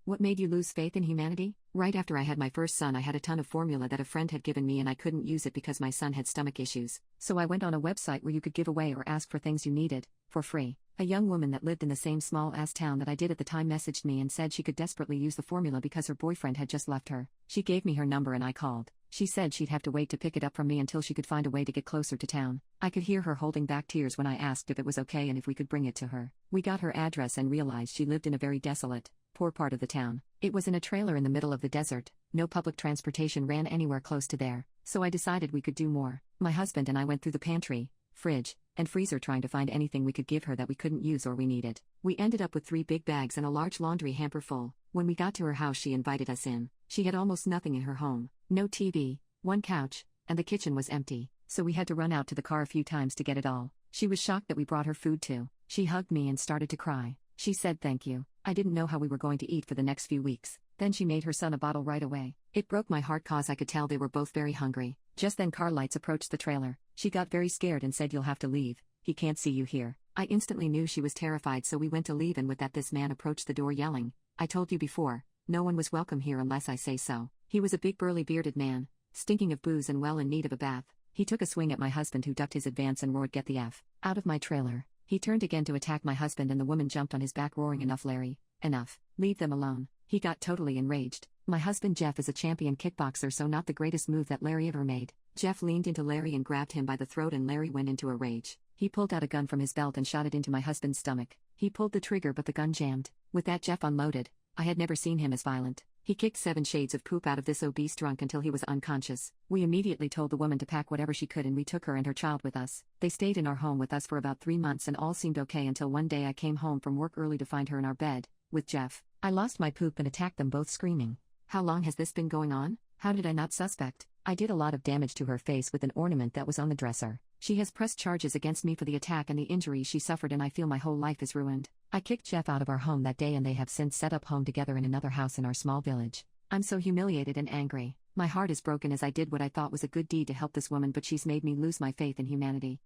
What made you lose faith in humanity? Right after I had my first son, I had a ton of formula that a friend had given me and I couldn't use it because my son had stomach issues. So I went on a website where you could give away or ask for things you needed, for free. A young woman that lived in the same small-ass town that I did at the time messaged me and said she could desperately use the formula because her boyfriend had just left her. She gave me her number and I called. She said she'd have to wait to pick it up from me until she could find a way to get closer to town. I could hear her holding back tears when I asked if it was okay and if we could bring it to her. We got her address and realized she lived in a very desolate, poor part of the town. It was in a trailer in the middle of the desert. No public transportation ran anywhere close to there, so I decided we could do more. My husband and I went through the pantry, fridge, and freezer trying to find anything we could give her that we couldn't use or we needed. We ended up with 3 big bags and a large laundry hamper full. When we got to her house, she invited us in. She had almost nothing in her home. No TV, 1 couch, and the kitchen was empty, so we had to run out to the car a few times to get it all. She was shocked that we brought her food too. She hugged me and started to cry. She said thank you. I didn't know how we were going to eat for the next few weeks. Then she made her son a bottle right away. It broke my heart cause I could tell they were both very hungry. Just then car lights approached the trailer. She got very scared and said, "You'll have to leave. He can't see you here." I instantly knew she was terrified, so we went to leave, and with that this man approached the door yelling, "I told you before, no one was welcome here unless I say so." He was a big burly bearded man, stinking of booze and well in need of a bath. He took a swing at my husband, who ducked his advance and roared, "Get the F out of my trailer." He turned again to attack my husband and the woman jumped on his back roaring, "Enough, Larry, enough, leave them alone." He got totally enraged. My husband Jeff is a champion kickboxer, so not the greatest move that Larry ever made. Jeff leaned into Larry and grabbed him by the throat and Larry went into a rage. He pulled out a gun from his belt and shot it into my husband's stomach. He pulled the trigger but the gun jammed. With that Jeff unloaded. I had never seen him as violent. He kicked 7 shades of poop out of this obese drunk until he was unconscious. We immediately told the woman to pack whatever she could and we took her and her child with us. They stayed in our home with us for about 3 months and all seemed okay until one day I came home from work early to find her in our bed, with Jeff. I lost my poop and attacked them both screaming. How long has this been going on? How did I not suspect? I did a lot of damage to her face with an ornament that was on the dresser. She has pressed charges against me for the attack and the injuries she suffered, and I feel my whole life is ruined. I kicked Jeff out of our home that day and they have since set up home together in another house in our small village. I'm so humiliated and angry. My heart is broken as I did what I thought was a good deed to help this woman, but she's made me lose my faith in humanity.